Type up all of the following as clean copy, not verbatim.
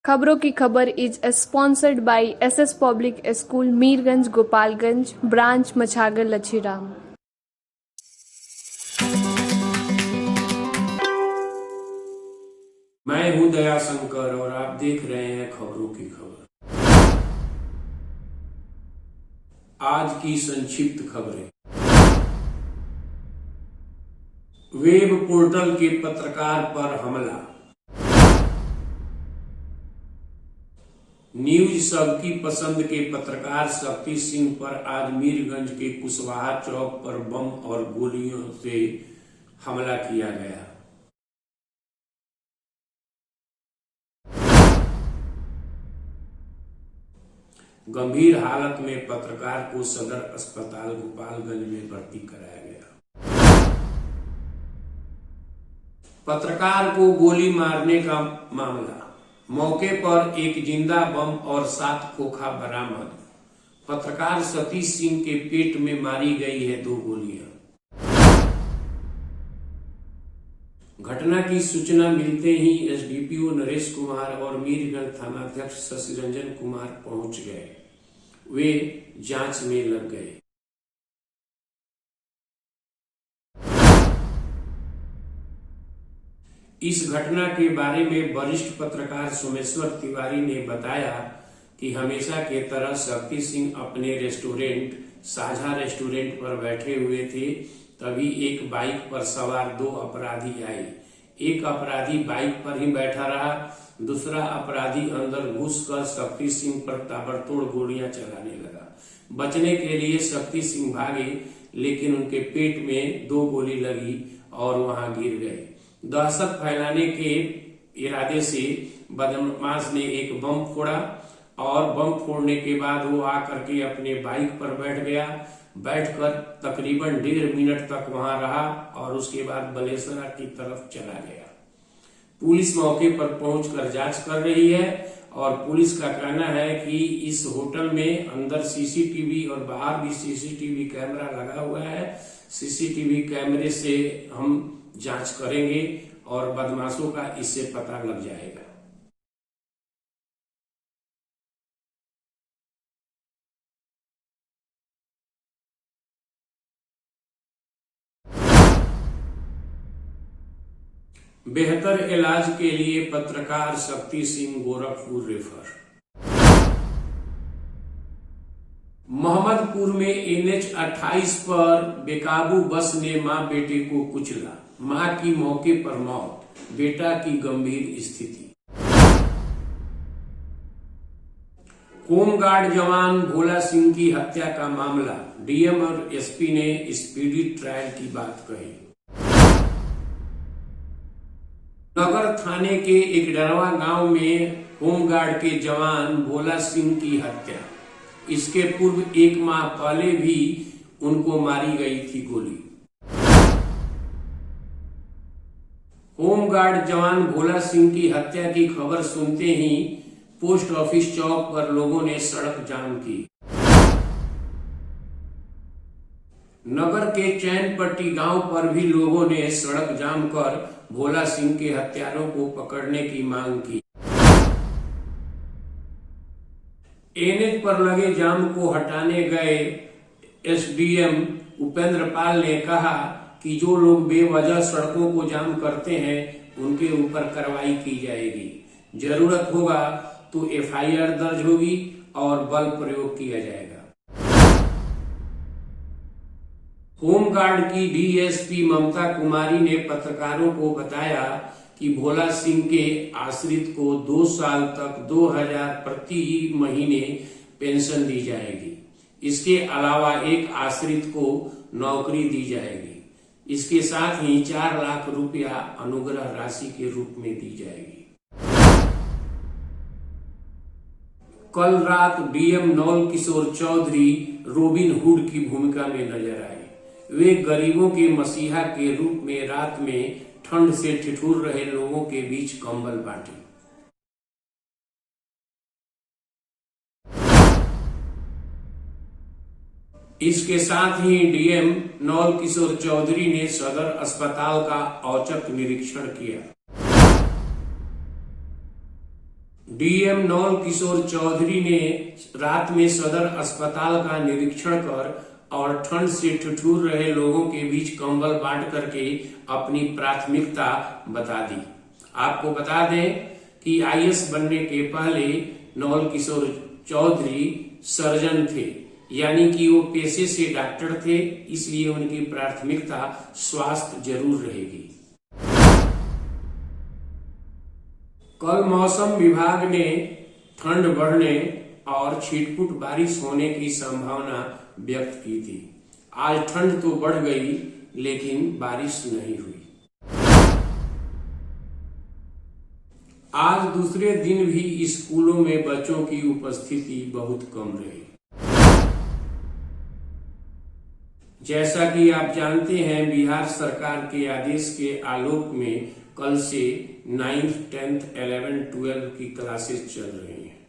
खबरों की खबर is sponsored by SS public school Mirganj Gopalganj branch Machhagar Lachhiram. मैं हूं दया शंकर और आप देख रहे हैं खबरों की खबर। आज की संक्षिप्त खबरें। वेब पोर्टल के पत्रकार पर हमला। न्यूज सबकी पसंद के पत्रकार शक्ति सिंह पर आज मीरगंज के कुशवाहा चौक पर बम और गोलियों से हमला किया गया। गंभीर हालत में पत्रकार को सदर अस्पताल गोपालगंज में भर्ती कराया गया। पत्रकार को गोली मारने का मामला। मौके पर एक जिंदा बम और 7 खोखा बरामद। पत्रकार सतीश सिंह के पेट में मारी गई है 2 गोलियां। घटना की सूचना मिलते ही एसडीपीओ नरेश कुमार और मीरगंज थानाध्यक्ष शशि रंजन कुमार पहुंच गए। वे जांच में लग गए। इस घटना के बारे में वरिष्ठ पत्रकार सोमेश्वर तिवारी ने बताया कि हमेशा के तरह शक्ति सिंह अपने रेस्टोरेंट साझा रेस्टोरेंट पर बैठे हुए थे, तभी एक बाइक पर सवार 2 अपराधी आए। एक अपराधी बाइक पर ही बैठा रहा, दूसरा अपराधी अंदर घुसकर शक्ति सिंह पर ताबड़तोड़ गोलियां चलाने लगा। बचने के लिए शक्ति सिंह भागे, लेकिन उनके पेट में 2 गोली लगी और वहां गिर गए। दहशत फैलाने के इरादे से बदमाश ने एक बम फोड़ा और बम फोड़ने के बाद वो आकर के अपने बाइक पर बैठ गया। बैठकर तकरीबन 1.5 मिनट तक वहां रहा और उसके बाद बलेसरा की तरफ चला गया। पुलिस मौके पर पहुंचकर जांच कर रही है और पुलिस का कहना है कि इस होटल में अंदर सीसीटीवी और बाहर भी सीसीटीवी कैमरा लगा हुआ है। सीसीटीवी कैमरे से हम जांच करेंगे और बदमाशों का इससे पता लग जाएगा। बेहतर इलाज के लिए पत्रकार शक्ति सिंह गोरखपुर रेफर। मोहम्मदपुर में NH 28 पर बेकाबू बस ने मां बेटे को कुचला। मां की मौके पर मौत, बेटा की गंभीर स्थिति। होमगार्ड जवान भोला सिंह की हत्या का मामला। डीएम और एसपी ने स्पीडी ट्रायल की बात कही। नगर थाने के एक डरवा गांव में होमगार्ड के जवान भोला सिंह की हत्या। इसके पूर्व 1 माह पहले भी उनको मारी गई थी गोली। होमगार्ड जवान भोला सिंह की हत्या की खबर सुनते ही पोस्ट ऑफिस चौक पर लोगों ने सड़क जाम की। नगर के चैनपट्टी गांव पर भी लोगों ने सड़क जाम कर भोला सिंह के हत्यारों को पकड़ने की मांग की। एनएच पर लगे जाम को हटाने गए एसडीएम उपेंद्र पाल ने कहा कि जो लोग बेवजह सड़कों को जाम करते हैं उनके ऊपर कार्रवाई की जाएगी। जरूरत होगा तो एफआईआर दर्ज होगी और बल प्रयोग किया जाएगा। होमगार्ड की डीएसपी ममता कुमारी ने पत्रकारों को बताया कि भोला सिंह के आश्रित को 2 साल तक 2000 प्रति महीने पेंशन दी जाएगी। इसके अलावा एक आश्रित को नौकरी दी जाएगी। इसके साथ ही 4 लाख रुपया अनुग्रह राशि के रूप में दी जाएगी। कल रात DM नौल Kishore Chaudhary robin hood की भूमिका में नजर आए। वे गरीबों के मसीहा के रूप में रात में ठंड से ठिठुर रहे लोगों के बीच कंबल बांटे। इसके साथ ही डीएम नौल किशोर चौधरी ने सदर अस्पताल का औचक निरीक्षण किया। डीएम नौल किशोर चौधरी ने रात में सदर अस्पताल का निरीक्षण कर और ठंड से ठिठुर रहे लोगों के बीच कंबल बांट करके अपनी प्राथमिकता बता दी। आपको बता दें कि आईएएस बनने के पहले नौल किशोर चौधरी सर्जन थे, यानी कि वो पेशे से डॉक्टर थे, इसलिए उनकी प्राथमिकता स्वास्थ्य जरूर रहेगी। कल मौसम विभाग ने ठंड बढ़ने और छिटपुट बारिश होने की संभावना व्यक्त की थी। आज ठंड तो बढ़ गई लेकिन बारिश नहीं हुई। आज दूसरे दिन भी स्कूलों में बच्चों की उपस्थिति बहुत कम रही। जैसा कि आप जानते हैं, बिहार सरकार के आदेश के आलोक में कल से 9th, 10th, 11th, 12th की क्लासेस चल रही हैं।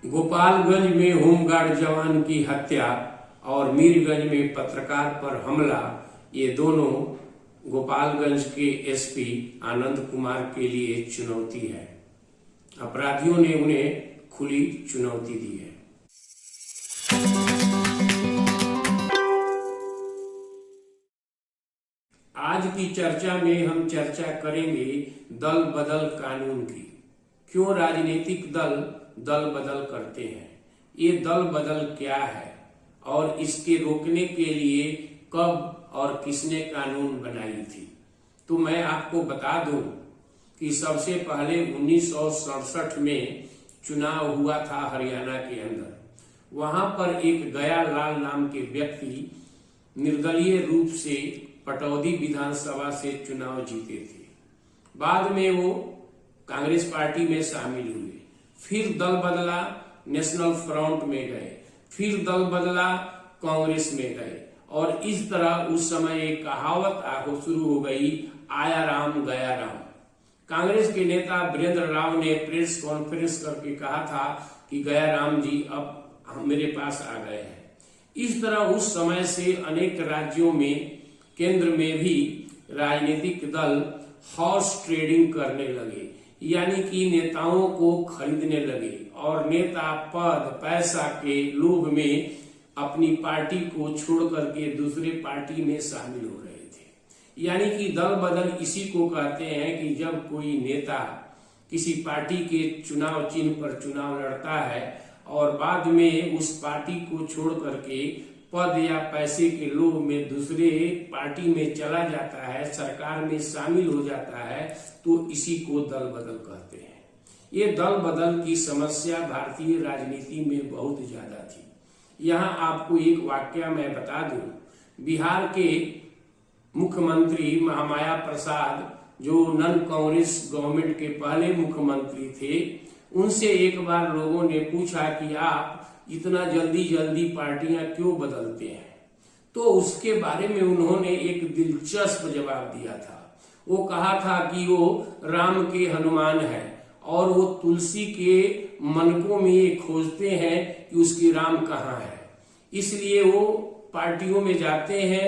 गोपालगंज में होमगार्ड जवान की हत्या और मीरगंज में पत्रकार पर हमला, ये दोनों गोपालगंज के एसपी आनंद कुमार के लिए चुनौती है। अपराधियों ने उन्हें खुली चुनौती दी है। आज की चर्चा में हम चर्चा करेंगे दल बदल कानून की। क्यों राजनीतिक दल दल बदल करते हैं, ये दल बदल क्या है और इसके रोकने के लिए कब और किसने कानून बनाई थी। तो मैं आपको बता दूं कि सबसे पहले 1967 में चुनाव हुआ था हरियाणा के अंदर। वहां पर एक गया लाल नाम के व्यक्ति निर्दलीय रूप से पटौदी विधानसभा से चुनाव जीते थे। बाद में वो कांग्रेस पार्टी में शामिल हुए, फिर दल बदला, नेशनल फ्रंट में गए, फिर दल बदला, कांग्रेस में गए, और इस तरह उस समय एक कहावत शुरू हो गई, आया राम गया राम। कांग्रेस के नेता वीरेंद्र राव ने प्रेस कॉन्फ्रेंस करके कहा था कि गया राम जी अब मेरे पास आ गए हैं। इस तरह उस समय से अनेक राज्यों में, केंद्र में भी राजनीतिक दल हॉर्स ट्रेडिंग करने लगे, यानी कि नेताओं को खरीदने लगे और नेता पद पैसा के लोभ में अपनी पार्टी को छोड़ करके दूसरे पार्टी में शामिल हो रहे थे। यानी कि दल बदल इसी को कहते हैं कि जब कोई नेता किसी पार्टी के चुनाव चिन्ह पर चुनाव लड़ता है और बाद में उस पार्टी को छोड़ करके पद या पैसे के लोभ में दूसरे पार्टी में चला जाता है, सरकार में शामिल हो जाता है, तो इसी को दल बदल कहते हैं। ये दल बदल की समस्या भारतीय राजनीति में बहुत ज्यादा थी। यहाँ आपको एक वाकया मैं बता दूं। बिहार के मुख्यमंत्री महामाया प्रसाद, जो नन कांग्रेस गवर्नमेंट के पहले मुख्यमंत्री थे, उनसे एक बार लोगों ने पूछा कि आप इतना जल्दी जल्दी पार्टियां क्यों बदलते हैं। तो उसके बारे में उन्होंने एक दिलचस्प जवाब दिया था। वो कहा था कि वो राम के हनुमान है और वो तुलसी के मनकों में ये खोजते हैं कि उसकी राम कहाँ है। इसलिए वो पार्टियों में जाते हैं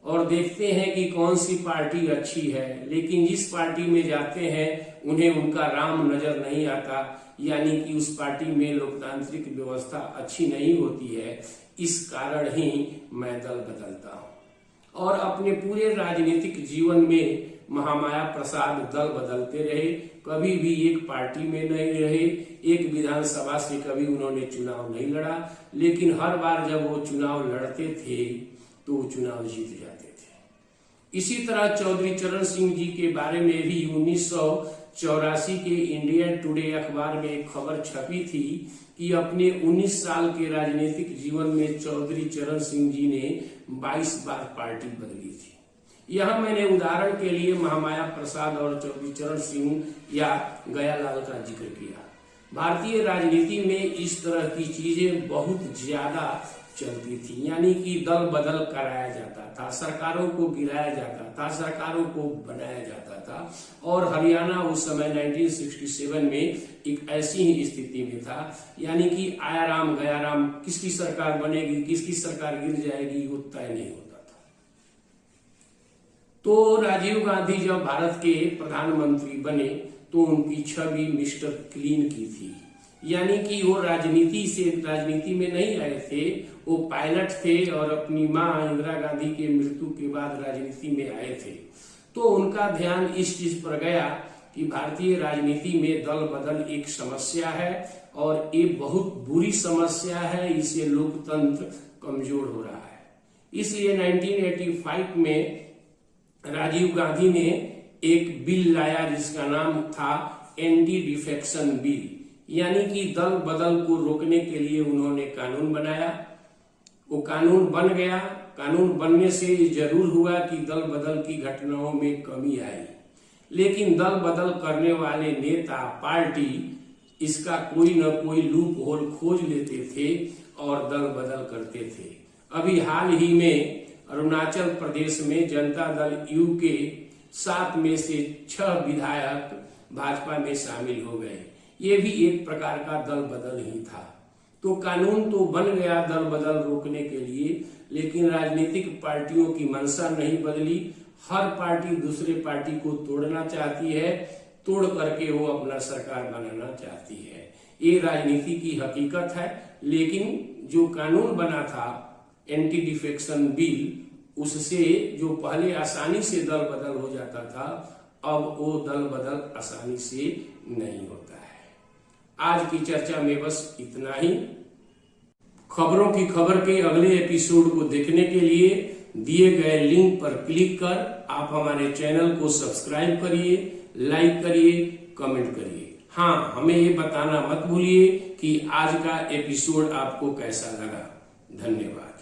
और देखते हैं कि कौन सी पार्टी अच्छी है, लेकिन जिस पार्टी में जाते हैं उन्हें उनका राम नजर नहीं आता, यानी कि उस पार्टी में लोकतांत्रिक व्यवस्था अच्छी नहीं होती है। इस कारण ही मैं दल बदलता हूं। और अपने पूरे राजनीतिक जीवन में महामाया प्रसाद दल बदलते रहे, कभी भी एक पार्टी में नहीं रहे, एक विधानसभा से कभी उन्होंने चुनाव नहीं लड़ा, लेकिन हर बार जब वो चुनाव लड़ते थे तो वो चुनाव जीत जाते थे। इसी तरह चौधरी चरण सिंह जी के बारे में भी 1984 के इंडिया टुडे अखबार में एक खबर छपी थी कि अपने 19 साल के राजनीतिक जीवन में चौधरी चरण सिंह जी ने 22 बार पार्टी बदली थी। यहाँ मैंने उदाहरण के लिए महामाया प्रसाद और चौधरी चरण सिंह या गयालाल का जिक्र किया। भारतीय राजनीति में इस तरह की चीजें बहुत ज्यादा चलती थी, यानी कि दल बदल कराया जाता था, सरकारों को गिराया जाता था, सरकारों को बनाया जाता था। और हरियाणा उस समय 1967 में एक ऐसी ही स्थिति में था, यानी कि आया राम गया राम, किसकी सरकार बनेगी, किसकी सरकार गिर जाएगी, वो तय नहीं होता था। तो राजीव गांधी जब भारत के प्रधानमंत्री बने तो उनकी छवि मिस्टर क्लीन की थी, यानी कि वो राजनीति में नहीं आए थे, वो पायलट थे और अपनी मां इंदिरा गांधी के मृत्यु के बाद राजनीति में आए थे। तो उनका ध्यान इस चीज पर गया कि भारतीय राजनीति में दल बदल एक समस्या है और ये बहुत बुरी समस्या है, इससे लोकतंत्र कमजोर हो रहा है। इसलिए 1985 में राजीव गांधी ने एक बिल लाया जिसका नाम था एंटी डिफेक्शन बिल, यानी कि दल बदल को रोकने के लिए उन्होंने कानून बनाया। वो कानून बन गया। कानून बनने से जरूर हुआ कि दल बदल की घटनाओं में कमी आई, लेकिन दल बदल करने वाले नेता पार्टी इसका कोई न कोई लूप होल खोज लेते थे और दल बदल करते थे। अभी हाल ही में अरुणाचल प्रदेश में जनता दल यू के 7 में से 6 विधायक भाजपा में शामिल हो गए। ये भी एक प्रकार का दल बदल ही था। तो कानून तो बन गया दल बदल रोकने के लिए, लेकिन राजनीतिक पार्टियों की मंशा नहीं बदली। हर पार्टी दूसरे पार्टी को तोड़ना चाहती है, तोड़ करके वो अपना सरकार बनाना चाहती है। ये राजनीति की हकीकत है। लेकिन जो कानून बना था एंटी डिफेक्शन बिल, उससे जो पहले आसानी से दल बदल हो जाता था, अब वो दल बदल आसानी से नहीं होता है। आज की चर्चा में बस इतना ही। खबरों की खबर के अगले एपिसोड को देखने के लिए दिए गए लिंक पर क्लिक कर आप हमारे चैनल को सब्सक्राइब करिए, लाइक करिए, कमेंट करिए। हाँ, हमें ये बताना मत भूलिए कि आज का एपिसोड आपको कैसा लगा। धन्यवाद।